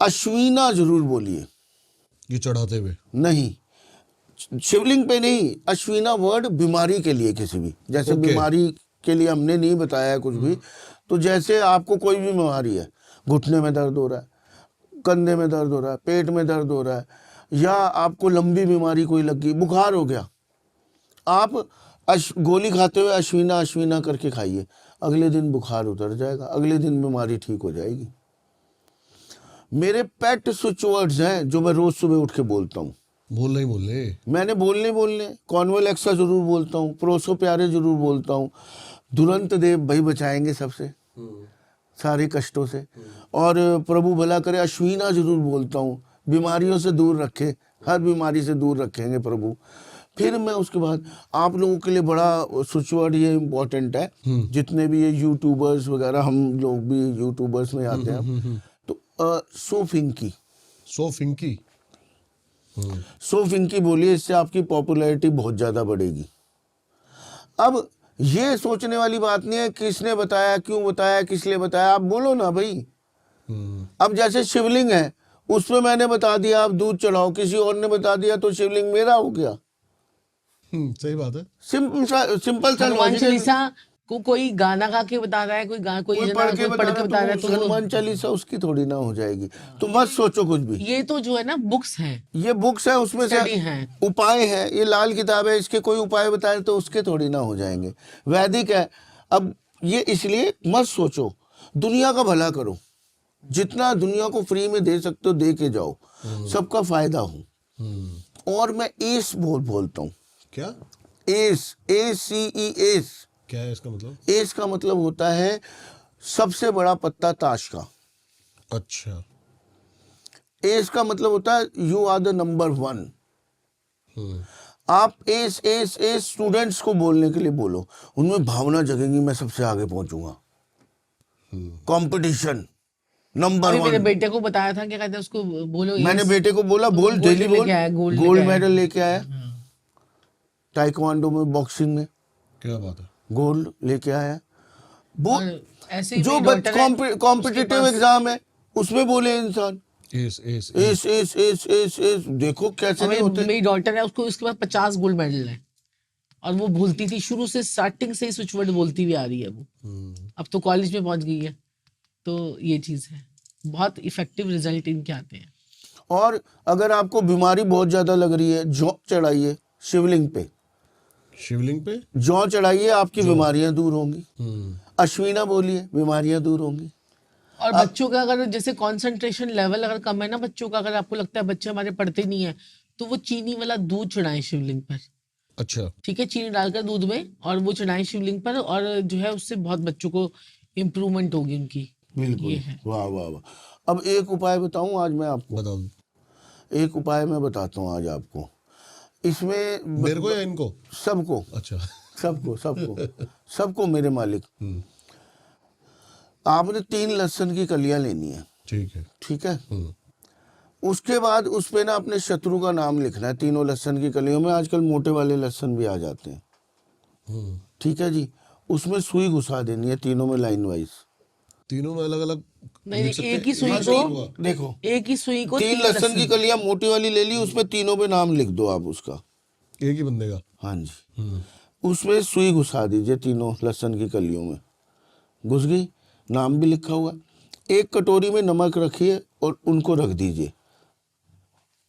अश्विना जरूर बोलिए, ये चढ़ाते हुए नहीं शिवलिंग पे नहीं, अश्विना वर्ड बीमारी के लिए किसी भी, जैसे Okay. बीमारी के लिए हमने नहीं बताया है कुछ भी। तो जैसे आपको कोई भी बीमारी है, घुटने में दर्द हो रहा है, कंधे में दर्द हो रहा है, पेट में दर्द हो रहा है, या आपको लंबी बीमारी कोई लग गई, बुखार हो गया, आप गोली खाते हुए अश्विना अश्विना करके खाइए, अगले दिन बुखार उतर जाएगा, अगले दिन बीमारी ठीक हो जाएगी। मेरे पेट स्विच वर्ड्स हैं जो मैं रोज सुबह उठ के बोलता हूँ। बोलने मैंने बोलने कॉन्वल एक्सा जरूर बोलता हूँ, प्रोसो प्यारे जरूर बोलता हूँ, दुरंत देव भाई बचाएंगे सबसे सारे कष्टों से, और प्रभु भला करे अश्विना जरूर बोलता हूँ, बीमारियों से दूर रखे, हर बीमारी से दूर रखेंगे प्रभु। फिर मैं उसके बाद आप लोगों के लिए बड़ा स्विच वर्ड ये इम्पोर्टेंट है, जितने भी ये यूट्यूबर्स वगैरह, हम लोग भी यूट्यूबर्स में आते हैं, तो सोफिंकी सोफिंकी बोलिए, इससे आपकी पॉपुलैरिटी बहुत ज़्यादा बढ़ेगी। अब ये सोचने वाली बात नहीं है किसने बताया, क्यों बताया, किस लिए बताया, आप बोलो ना भाई। अब जैसे शिवलिंग है, उसमें मैंने बता दिया आप दूध चढ़ाओ, किसी और ने बता दिया तो शिवलिंग मेरा हो गया। सही बात है। सिंपल सा हनुमान लॉजिक है। चालीसा को कोई गाना गा के बता रहा है, कोई कोई पढ़ के बता रहा है तो हनुमान चालीसा उसकी थोड़ी ना हो जाएगी। तो मत सोचो कुछ भी। ये तो जो है ना बुक्स हैं, ये बुक्स है, उसमें से स्टडी हैं, उपाय है, ये लाल किताब है, इसके कोई उपाय बताए तो उसके थोड़ी ना हो जाएंगे। वैदिक है। अब ये इसलिए मत सोचो, दुनिया का भला करो, जितना दुनिया को फ्री में दे सकते हो दे के जाओ, सबका फायदा हो। और मैं एस बोलता हूँ। क्या एस, ACE, क्या है इसका मतलब? एस का मतलब होता है सबसे बड़ा पत्ता ताश का। अच्छा। एस का मतलब होता है यू आर द नंबर 1। आप एस स्टूडेंट्स को बोलने के लिए बोलो, उनमें भावना जगेगी, मैं सबसे आगे पहुंचूंगा, कंपटीशन नंबर अभी मेरे 1। बेटे को बताया था, क्या कहते हैं उसको, बोलो मैंने बेटे को बोला बोल, डेली बोल, गोल्ड मेडल लेके आया, टाइक्वांडो में, बॉक्सिंग में क्या बात है, गोल्ड लेके आया। वो ऐसे ही जो मेरी डॉटर है, कॉम्पिटिटिव एग्जाम है उसमें बोले इंसान एस देखो कैसे नहीं होते। मेरी डॉटर है, उसको इसके बाद 50 गोल्ड मेडल है, और वो भूलती थी शुरू से, स्टार्टिंग से ही स्विच वर्ड बोलती हुई आ रही है वो। अब तो कॉलेज में पहुंच गई है। तो ये चीज है, बहुत इफेक्टिव रिजल्ट इनके आते हैं। और अगर आपको बीमारी बहुत ज्यादा लग रही है, जौ चढ़ाइए शिवलिंग पे, जौ चढ़ाइए, आपकी बीमारियां दूर होंगी। अश्विना बोलिए, बीमारियां दूर होंगी। और बच्चों का अगर जैसे कंसंट्रेशन लेवल अगर कम है ना बच्चों का, अगर आपको लगता है बच्चे हमारे पढ़ते नहीं है, तो वो चीनी वाला दूध चढ़ाएं शिवलिंग पर। अच्छा। ठीक है, चीनी डालकर दूध में, और वो चढ़ाएं शिवलिंग पर, और जो है उससे बहुत बच्चों को इम्प्रूवमेंट होगी उनकी। बिल्कुल, ये है। वाह वाह वाह। अब एक उपाय बताऊं आज मैं आपको, बता दो। एक उपाय मैं बताता हूं आज आपको। इसमें मेरे को या इनको? सबको। अच्छा। सबको मेरे मालिक। आपने 3 लहसुन की कलियां लेनी है। ठीक है। उसके बाद उस पे ना अपने शत्रु का नाम लिखना है, तीनों लहसुन की कलियों में। आजकल मोटे वाले लहसुन भी आ जाते हैं। ठीक है जी। उसमें सुई घुसा देनी है, तीनों में लाइन वाइज। तीनों में अलग अलग? नहीं, एक ही सुई को, देखो, एक ही सुई को 3 लहसुन की कलियां मोटी वाली ले ली, उसमें तीनों पे नाम लिख दो आप उसका, एक ही बंदे का। हाँ जी। उसमें सुई घुसा दीजिए, तीनों लहसुन की कलियों में घुस गई, नाम भी लिखा हुआ। एक कटोरी में नमक रखिए और उनको रख दीजिए।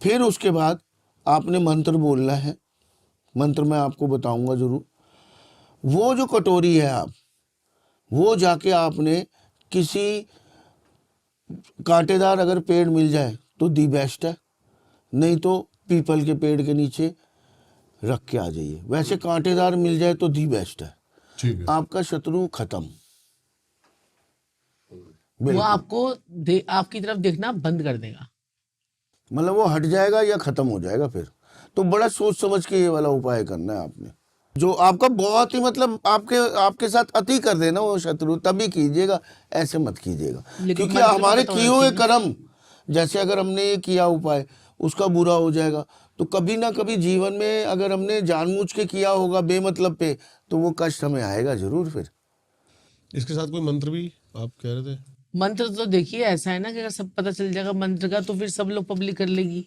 फिर उसके बाद आपने मंत्र बोलना है। मंत्र मैं आपको बताऊंगा जरूर। वो जो कटोरी है आप, वो जाके आपने किसी कांटेदार अगर पेड़ मिल जाए तो दी बेस्ट है, नहीं तो पीपल के पेड़ के नीचे रख के आ जाइए। वैसे कांटेदार मिल जाए तो दी बेस्ट है। ठीक है। आपका शत्रु खत्म। वो आपको आपकी तरफ देखना बंद कर देगा, मतलब वो हट जाएगा या खत्म हो जाएगा। फिर तो बड़ा सोच समझ के ये वाला उपाय करना है आपने। जो आपका बहुत ही मतलब आपके साथ अति कर देना वो शत्रु, तभी कीजिएगा, ऐसे मत कीजिएगा। लेकिन क्योंकि मंत्र हमारे पता होना किए हुए चाहिए ना। कर्म, जैसे अगर हमने ये किया उपाय उसका बुरा हो जाएगा, तो कभी ना कभी जीवन में अगर हमने जानबूझ के किया होगा बेमतलब पे, तो वो कष्ट हमें आएगा जरूर फिर। इसके साथ कोई मंत्र भी आप कह रहे थे? मंत्र तो देखिए ऐसा है ना कि अगर सब पता चल जाएगा मंत्र का, तो फिर सब लोग पब्लिक कर लेगी।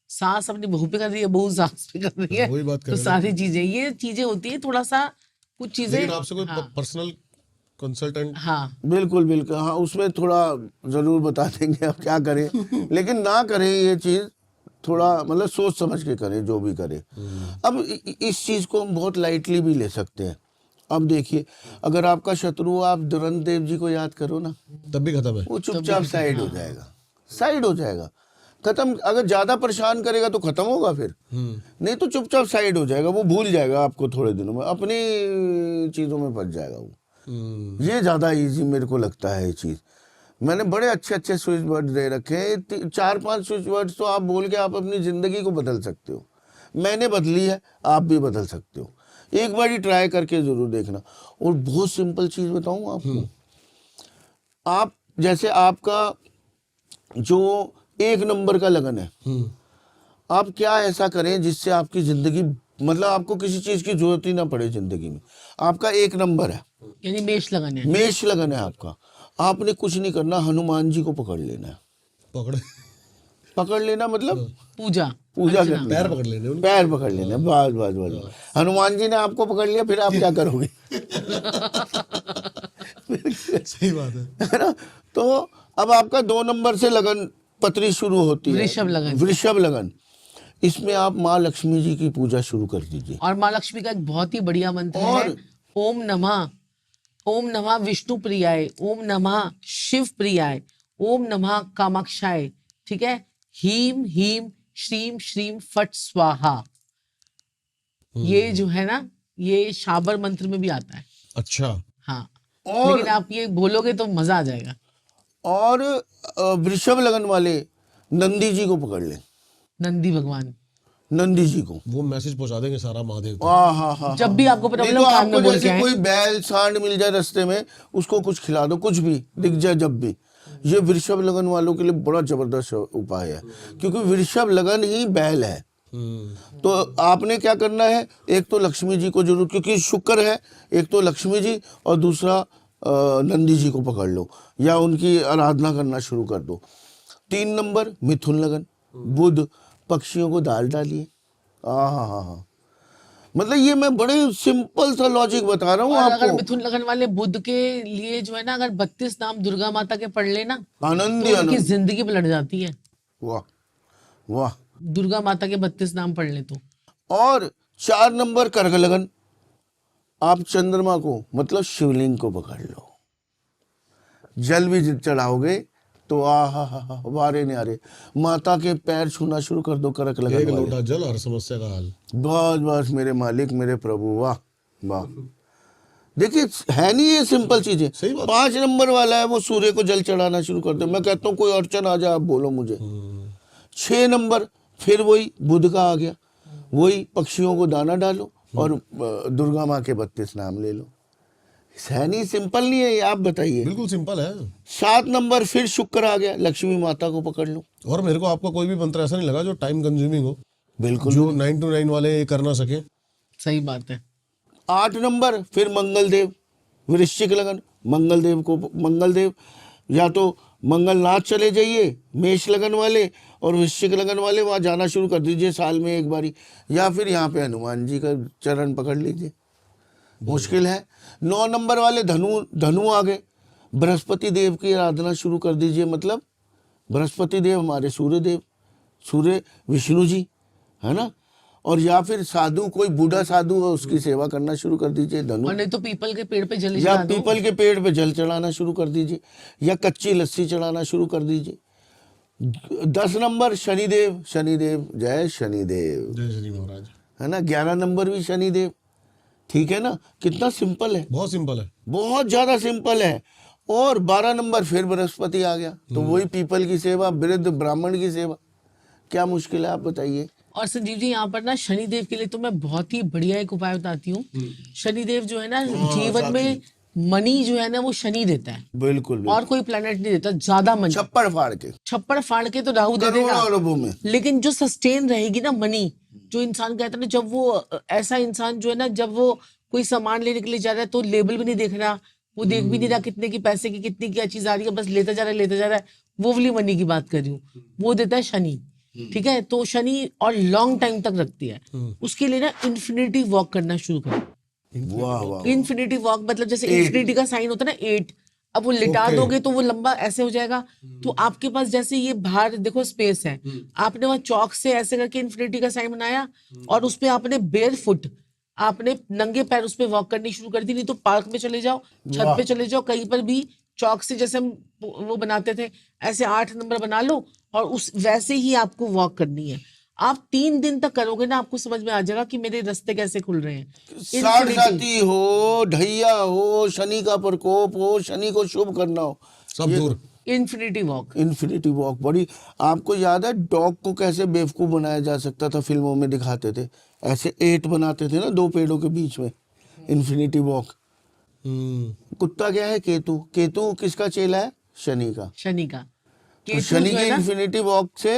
सास अपनी बहू पे कर रही है, बहू सास पे कर रही है, वही बात कर तो रहे थे। सारी चीजें, ये चीजें होती है थोड़ा सा, कुछ चीजें। लेकिन आपसे कोई हाँ पर्सनल कंसल्टेंट? हाँ, बिल्कुल बिल्कुल, हाँ उसमें थोड़ा जरूर बता देंगे आप क्या करें, लेकिन ना करें ये चीज़, थोड़ा मतलब सोच समझ के करें जो भी करें। अब इस चीज़ को हम बहुत लाइटली भी ले सकते हैं। अब देखिए, अगर आपका शत्रु, आप दुरंत देव जी को याद करो ना, तब भी खत्म है। वो चुपचाप साइड हो जाएगा, साइड हो जाएगा, खत्म। अगर ज्यादा परेशान करेगा तो खत्म होगा फिर, नहीं तो चुपचाप साइड हो जाएगा, वो भूल जाएगा आपको थोड़े दिनों में, अपनी चीजों में फंस जाएगा वो। ये ज्यादा इजी मेरे को लगता है ये चीज। मैंने बड़े अच्छे अच्छे स्विच वर्ड दे रखे हैं, 4-5 स्विच वर्ड्स तो आप बोल के आप अपनी जिंदगी को बदल सकते हो। मैंने बदली है, आप भी बदल सकते हो। एक बार ही ट्राई करके जरूर देखना। और बहुत सिंपल चीज बताऊं आपको, आप जैसे आपका जो 1 नंबर का लगन है, आप क्या ऐसा करें जिससे आपकी जिंदगी, मतलब आपको किसी चीज की जरूरत ही ना पड़े जिंदगी में। आपका 1 नंबर है, यानी मेष लगन है। मेष लगन है आपका, आपने कुछ नहीं करना, हनुमान जी को पकड़ लेना है। पकड़े? पकड़ लेना मतलब पूजा, पूजा अर्चना। करनी, पैर पकड़ लेने उनके। पैर पकड़ लेना, बस बस बस। हनुमान जी ने आपको पकड़ लिया, फिर आप क्या करोगे? सही बात है। है ना? तो अब आपका 2 नंबर से लगन पत्री शुरू होती है, वृषभ लगन। वृषभ लगन। इसमें आप माँ लक्ष्मी जी की पूजा शुरू कर दीजिए। और माँ लक्ष्मी का एक बहुत ही बढ़िया मंत्र है, और ओम नमः विष्णु प्रियाय, ओम नमः शिव प्रियाय, ओम नमः कामाक्षाय। ठीक है, हीम हीम श्रीम श्रीम फट स्वाहा। ये जो है ना, ये शाबर मंत्र में भी आता है। अच्छा। हाँ, और लेकिन आप ये बोलोगे तो मजा आ जाएगा। और वृषभ लगन वाले नंदी जी को पकड़ लें, नंदी भगवान, नंदी जी को। वो मैसेज पहुंचा देंगे सारा महादेव तक। हाँ, जब भी आपको नहीं प्रॉब्लम तो कान आपको में बोल के जैसे आए। कोई बैल सांड मिल जाए रास्ते में, उसको कुछ खिला दो, कुछ भी दिख जाए जब भी। ये वृषभ लगन वालों के लिए बड़ा जबरदस्त उपाय है, क्योंकि वृषभ लगन ही बैल है। तो आपने क्या करना है, एक तो लक्ष्मी जी को जरूर, क्योंकि शुक्र है, एक तो लक्ष्मी जी और दूसरा नंदी जी को पकड़ लो या उनकी आराधना करना शुरू कर दो। 3 नंबर मिथुन लगन, बुध, पक्षियों को दाल डालिए। हाँ, मतलब ये मैं बड़े सिंपल सा लॉजिक बता रहा हूँ और अगर आपको। मिथुन लगन वाले बुध के लिए जो है ना, अगर 32 नाम दुर्गा माता के पढ़ लेना, आनंद ही तो उनकी आनंद। जिंदगी पलट जाती है। वाह वाह। दुर्गा माता के 32 नाम पढ़ ले तो। और 4 नंबर कर्क लगन, आप चंद्रमा को मतलब शिवलिंग को पकड़ लो, जल भी चढ़ाओगे तो हा वारे न्यारे, माता के पैर छूना शुरू कर दो कर्क लगन एक वाले। लोटा जल हर समस्या का हल। बस बस मेरे मालिक, मेरे प्रभु, वाह वाह। देखिए है नहीं ये सिंपल चीजें। सही बात। 5 नंबर वाला है, वो सूर्य को जल चढ़ाना शुरू कर दो। मैं कहता हूँ कोई अड़चन आ जाए आप बोलो मुझे। 6 नंबर फिर वही बुध का आ गया, वही पक्षियों को दाना डालो और दुर्गा माँ के 32 नाम ले लो। है नहीं, सिंपल नहीं है ये, आप बताइए। बिल्कुल सिंपल है। 7 नंबर फिर शुक्र आ गया, लक्ष्मी माता को पकड़ लो। और मेरे को आपका कोई भी मंत्र ऐसा नहीं लगा जो टाइम कंज्यूमिंग हो, बिल्कुल। जो 9 to 9 वाले कर ना सके। सही बात है। 8 नंबर फिर मंगलदेव, वृश्चिक लगन, मंगलदेव या तो मंगलनाथ चले जाइए मेष लगन वाले, और वृश्चिक लगन वाले वहाँ जाना शुरू कर दीजिए साल में एक बारी, या फिर यहाँ पे हनुमान जी का चरण पकड़ लीजिए। मुश्किल है। 9 नंबर वाले धनु आ गए, बृहस्पति देव की आराधना शुरू कर दीजिए। मतलब बृहस्पति देव हमारे सूर्य विष्णु जी है ना। और या फिर साधु, कोई बूढ़ा साधु है उसकी सेवा करना शुरू कर दीजिए, धनु। और नहीं तो पीपल के पेड़ पे जल या चढ़ा दो। पीपल के पेड़ पे जल चढ़ाना शुरू कर दीजिए, या कच्ची लस्सी चढ़ाना शुरू कर दीजिए। 10 नंबर शनिदेव, जय शनिदेव, जय श्री महाराज। है ना। 11 नंबर भी शनिदेव। ठीक है ना, कितना सिंपल है, बहुत सिंपल है। बहुत ज्यादा सिंपल है। और 12 नंबर फिर बृहस्पति आ गया, तो वही पीपल की सेवा, वृद्ध ब्राह्मण की सेवा। क्या मुश्किल है आप बताइए। और संजीव जी यहाँ पर ना शनिदेव के लिए तो मैं बहुत ही बढ़िया एक उपाय बताती हूँ। शनिदेव जो है ना जीवन में मनी जो है ना वो शनि देता है, बिल्कुल बिल्कुल। और कोई प्लेनेट नहीं देता ज्यादा मनी। छप्पड़ फाड़ के छप्पड़ फाड़ के तो राहु दे करोड़ों देगा, अरबों में। लेकिन जो सस्टेन रहेगी ना मनी, जो इंसान कहता है ना, जब वो ऐसा इंसान जो है ना, जब वो कोई सामान लेने के लिए जा रहा है तो लेबल भी नहीं देख रहा, वो देख भी नहीं रहा कितने की पैसे की कितनी क्या चीज आ रही है, बस लेता जा रहा है लेता जा रहा है, वो वाली मनी की बात कर रही हूँ। वो देता है शनि, ठीक है। तो शनि और लॉन्ग टाइम तक रखती है। उसके लिए ना इन्फिनिटी वॉक करना शुरू करो। वाह वाह। इन्फिनिटी वॉक मतलब जैसे इन्फिनिटी का साइन होता है ना 8, अब वो लिटा दोगे तो वो लंबा ऐसे हो जाएगा। तो आपके पास जैसे ये बाहर देखो स्पेस है, आपने वहां चौक से ऐसे करके इन्फिनिटी का साइन बनाया और उस पे आपने बेयर फुट, आपने नंगे पैर उस पे वॉक करनी शुरू कर दी। नहीं तो पार्क में चले जाओ, छत पे चले जाओ, कहीं पर भी चौक से जैसे हम वो बनाते थे ऐसे 8 नंबर बना लो और उस वैसे ही आपको वॉक करनी है। आप 3 दिन तक करोगे ना, आपको समझ में आ जाएगा कि मेरे रास्ते कैसे खुल रहे हैं। साढ़ साथी हो, ढैया हो, शनि का प्रकोप हो, शनि को शुभ करना हो, सब दूर। Infinity walk. इन्फिनिटी वॉक बड़ी। आपको याद है डॉग को कैसे बेवकूफ बनाया जा सकता था, फिल्मों में दिखाते थे, ऐसे 8 बनाते थे ना 2 पेड़ों के बीच में, इन्फिनिटी वॉक। कुत्ता क्या है? केतु। केतु किसका चेला है? शनि का। शनि का। तो केतु शनि जो की है ना, इन्फिनिटी वॉक से,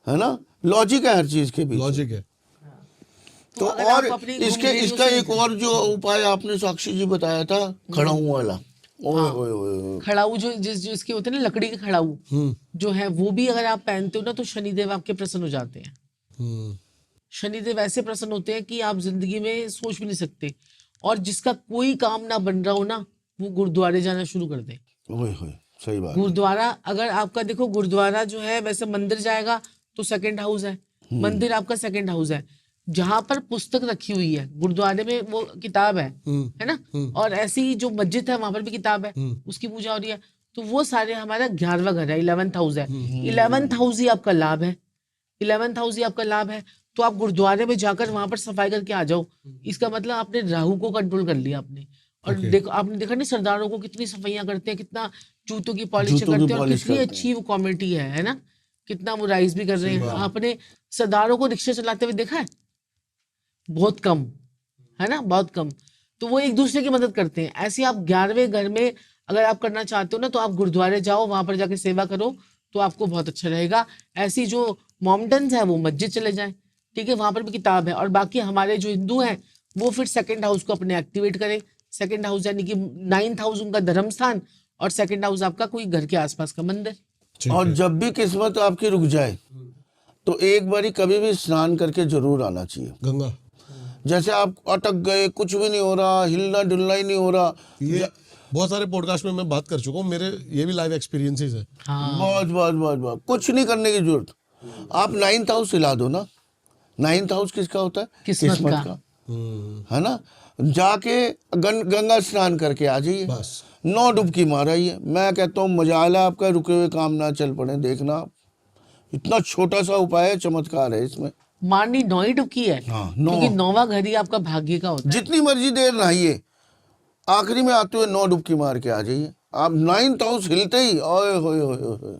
है ना, लॉजिक है हर चीज के पीछे। लॉजिक है। तो अगर और आप अपनी इसके घुंघरेलियों इसका से एक और जो उपाय आपने साक्षी जी बताया था, खड़ाऊ वाला। ओए ओए ओए। खड़ाऊ जो जिसके होते हैं ना लकड़ी के खड़ाऊ जो है, वो भी अगर आप पहनते हो ना तो शनिदेव आपके प्रसन्न हो जाते हैं। शनिदेव ऐसे प्रसन्न होते हैं कि आप जिंदगी में सोच भी नहीं सकते। और जिसका कोई काम ना बन रहा हो ना, वो गुरुद्वारे जाना शुरू कर दे। ओए होए, सही बात है। गुरुद्वारा, अगर आपका देखो गुरुद्वारा जो है, वैसे मंदिर जाएगा तो सेकंड हाउस है, मंदिर आपका सेकंड हाउस है। जहां पर पुस्तक रखी हुई है गुरुद्वारे में वो किताब है ना, और ऐसी ही जो मस्जिद है वहां पर भी किताब है, उसकी पूजा हो रही है। तो वो सारे हमारा 11वां घर है, 11th हाउस है। 11th हाउस ही आपका लाभ है, 11th हाउस ही आपका लाभ है। तो आप गुरुद्वारे में जाकर वहां पर सफाई करके आ जाओ। इसका मतलब आपने राहु को कंट्रोल कर लिया आपने। और देखो, आपने देखा नहीं सरदारों को कितनी सफाइयां करते हैं, कितना जूतों की पॉलिश जूतों की करते हैं, और पॉलिश कितनी करते अच्छी वो कॉमेडी है ना, कितना वो राइज भी कर रहे हैं। आपने सरदारों को रिक्शा चलाते हुए देखा है? बहुत कम, है ना, बहुत कम। तो वो एक दूसरे की मदद करते हैं। ऐसे आप 11वें घर में अगर आप करना चाहते हो ना, तो आप गुरुद्वारे जाओ, वहां पर जाके सेवा करो, तो आपको बहुत अच्छा रहेगा। ऐसी जो मॉमडन्स है वो मस्जिद चले जाएं, ठीक है, वहां पर भी किताब है। और बाकी हमारे जो हिंदू हैं वो फिर सेकंड हाउस को अपने एक्टिवेट करें। सेकंड हाउस यानी कि 9th हाउस उनका धर्म स्थान, और सेकंड हाउस आपका कोई घर के आसपास का मंदिर। और जब भी किस्मत आपकी रुक जाए तो एक बारी कभी भी स्नान करके जरूर आना चाहिए गंगा। जैसे आप अटक गए, कुछ भी नहीं हो रहा, हिलना डुलना ही नहीं हो रहा। ये बहुत सारे पॉडकास्ट में मैं बात कर चुका हूँ, मेरे ये भी लाइव एक्सपीरियंसेस है। बहुत बहुत बहुत बहुत कुछ नहीं करने की जरूरत। आप 9th हाउस हिला दो ना। 9th हाउस किसका होता है? किस्मत का। है ना। जाके गंगा स्नान करके आ जाइए, बस 9 डुबकी माराइए। मैं कहता हूँ मजा आला आपका, रुके हुए काम ना चल पड़े। देखना इतना छोटा सा उपाय है, चमत्कार है इसमें। मारनी 9 ही डुबकी है, हाँ, 9। क्योंकि 9वां घर ही आपका भाग्य का होता है। जितनी मर्जी देर नहाइए, आखिरी में आते हुए 9 डुबकी मार के आ जाइए। आप 9th हाउस हिलते ही ओए होए होए होए,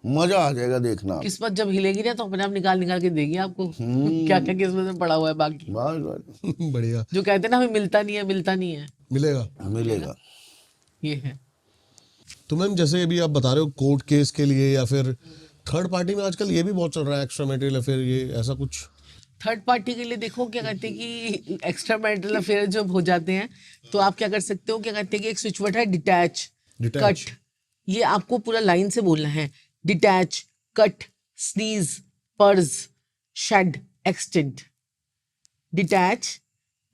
मजा आ जाएगा देखना। किस्मत जब हिलेगी ना तो अपने आप निकाल निकाल के देगी आपको क्या क्या किस्मत में पड़ा हुआ है बाकी। बस बस, बढ़िया। जो कहते हैं ना हमें मिलता नहीं है, मिलता नहीं है, मिलेगा। मिलेगा। ये है। तो मैम जैसे अभी आप बता रहे हो कोर्ट केस के लिए या फिर थर्ड पार्टी में आजकल ये भी बहुत चल रहा है, एक्स्ट्रा मैरिटल अफेयर, ये ऐसा कुछ? थर्ड पार्टी के लिए देखो क्या कहते हैं कि एक्स्ट्रा मैरिटल अफेयर जब हो जाते हैं तो आप क्या कर सकते हो, क्या कहते हैं कि एक स्विच वर्ड है डिटैच, Detach. कट। ये आपको पूरा लाइन से बोलना है। Detach, cut, sneeze, purge, shed, extent. Detach,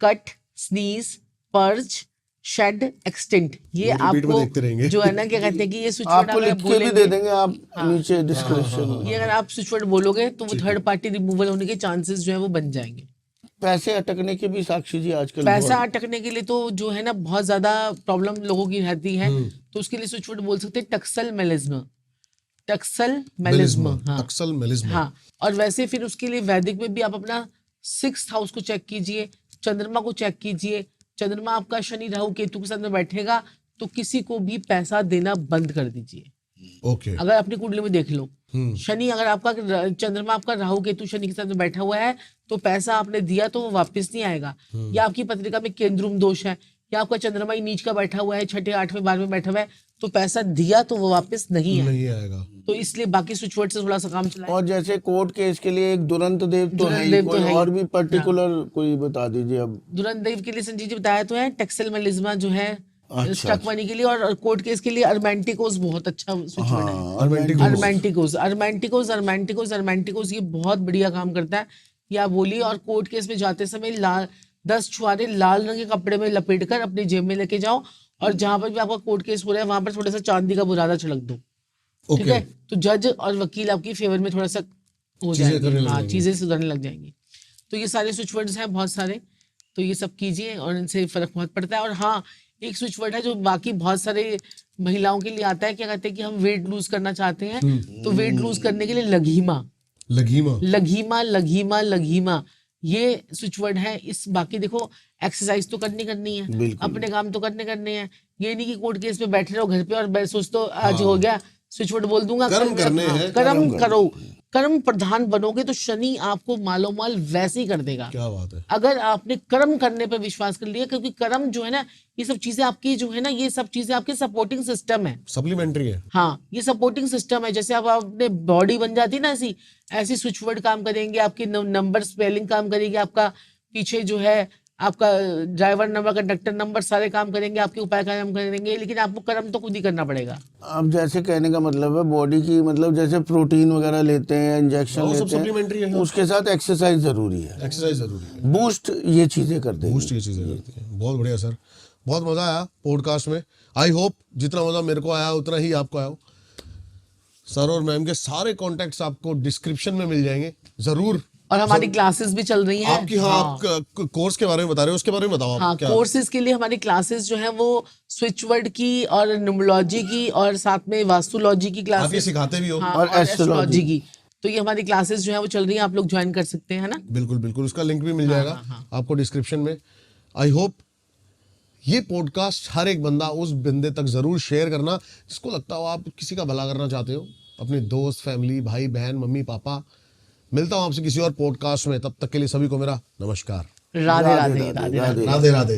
cut, sneeze, purge, shed, extent. ये repeat में आपको देखते रहेंगे। जो है ना, क्या कहते हैं कि ये स्विच वर्ड आपको अगर लिख आप के भी दे बोलेंगे, देंगे आप नीचे डिस्क्रिप्शन में। ये अगर आप स्विच वर्ड बोलोगे तो वो थर्ड पार्टी रिमूवल होने के चांसेस जो है वो बन जाएंगे। पैसे अटकने की भी साक्षी जी आजकल पैसा बहुत- अटकने के लिए तो जो है ना बहुत ज्यादा प्रॉब्लम लोगों की रहती है। तो उसके लिए स्विच वर्ड बोल सकते हैं टक्सल मेलिज्म। टक्सल मेलिज्म, हाँ अक्सल मेलिज्म। हाँ। और वैसे फिर उसके लिए वैदिक में भी आप अपना 6th हाउस को चेक कीजिए, चंद्रमा को चेक कीजिए। चंद्रमा आपका शनि राहु केतु के साथ में बैठेगा तो किसी को भी पैसा देना बंद कर दीजिए। ओके। अगर अपनी कुंडली में देख लो शनि अगर आपका चंद्रमा आपका राहु केतु शनि के साथ में बैठा हुआ है तो पैसा आपने दिया तो वो वापस नहीं आएगा। या आपकी पत्रिका में केंद्रुम दोष है, या आपका चंद्रमा ही नीच का बैठा हुआ है, 6ठे 8वें 12वें बैठा हुआ है, तो पैसा दिया तो वो वापस नहीं आएगा। तो इसलिए बाकी स्विच वर्ड से थोड़ा सा काम चलाएं। और जैसे कोर्ट केस के लिए एक दुरंत देव तो है ही, देव तो कोई है ही। और भी पर्टिकुलर कोई बता दीजिए अब। दुरंत देव के लिए संजीव जी बताया तो है, टेक्सटाइल मलिज्मा जो है अच्छा, स्टक मनी के लिए, और कोर्ट केस के लिए अर्मेंटिकोस बहुत अच्छा स्विच वर्ड है। अर्मेंटिकोस ये बहुत बढ़िया काम करता है। ये आप बोलिए, और कोर्ट केस में जाते समय 10 छुआरे लाल रंग के कपड़े में लपेटकर अपनी जेब में लेके जाओ, और जहां पर भी आपका कोर्ट केस हो रहा है वहां पर थोड़ा सा चांदी का बुरादा छिड़क दो। ठीक है, तो जज और वकील आपकी फेवर में थोड़ा सा हो जाएंगे, हाँ, चीजें सुधरने लग जाएंगी। तो ये सारे स्विच वर्ड्स हैं बहुत सारे, तो ये सब कीजिए और इनसे फर्क बहुत पड़ता है। और हाँ, एक स्विच वर्ड है जो बाकी बहुत सारे महिलाओं के लिए आता है, क्या कहते हैं कि हम वेट लूज करना चाहते हैं, तो वेट लूज करने के लिए लघीमा, ये स्विच वर्ड है। इस बाकी देखो एक्सरसाइज तो करनी है, अपने काम तो करने हैं। ये नहीं कि कोर्ट केस पे बैठे रहो घर पे और सोच तो आज हो गया, स्विच वर्ड बोल दूंगा, कर्म करो। कर्म प्रधान बनोगे तो शनि आपको मालोमाल वैसे ही कर देगा। क्या बात है। अगर आपने कर्म करने पर विश्वास कर लिया, क्योंकि कर्म जो है ना, ये सब चीजें आपकी जो है ना, ये सब चीजें आपके सपोर्टिंग सिस्टम है, सप्लीमेंट्री है। हाँ, ये सपोर्टिंग सिस्टम है। जैसे अब आपने बॉडी बन जाती है ना, ऐसी स्विच वर्ड काम करेंगे, आपकी नंबर स्पेलिंग काम करेगी, आपका पीछे जो है आपका ड्राइवर नंबर, कंडक्टर नंबर, सारे काम करेंगे, आपके उपाय काम करेंगे, लेकिन आपको कर्म तो खुद ही करना पड़ेगा। अब जैसे कहने का मतलब है बॉडी की, मतलब जैसे प्रोटीन वगैरह लेते हैं, इंजेक्शन लेते हैं, उसके साथ एक्सरसाइज जरूरी है। बूस्ट ये चीजें करते हैं। बहुत बढ़िया सर, बहुत मजा आया पॉडकास्ट में। आई होप जितना मजा मेरे को आया उतना ही आपको आया हो। सर और मैम के सारे कॉन्टेक्ट्स आपको डिस्क्रिप्शन में मिल जाएंगे जरूर। और हमारी क्लासेस भी चल रही हैं आपकी। हाँ, आप कोर्स के बारे में बता रहे हो, उसके बारे में बताओ। हाँ, कोर्सेज के लिए हमारी क्लासेस जो है वो स्विच वर्ड की और न्यूमरोलॉजी की और साथ में वास्तुलॉजी की क्लासेस आप ये सिखाते भी हो। हाँ, और एस्ट्रोलॉजी की। तो ये हमारी क्लासेस जो है वो चल रही हैं, आप लोग ज्वाइन कर सकते हैं, है ना। बिल्कुल, उसका लिंक भी मिल जाएगा आपको डिस्क्रिप्शन में। आई होप ये पॉडकास्ट हर एक बंदा उस बंदे तक जरूर शेयर करना जिसको लगता हो आप किसी का भला करना चाहते हो, अपने दोस्त, फैमिली, भाई बहन, मम्मी पापा। मिलता हूं आपसे किसी और पॉडकास्ट में, तब तक के लिए सभी को मेरा नमस्कार। राधे राधे। राधे राधे।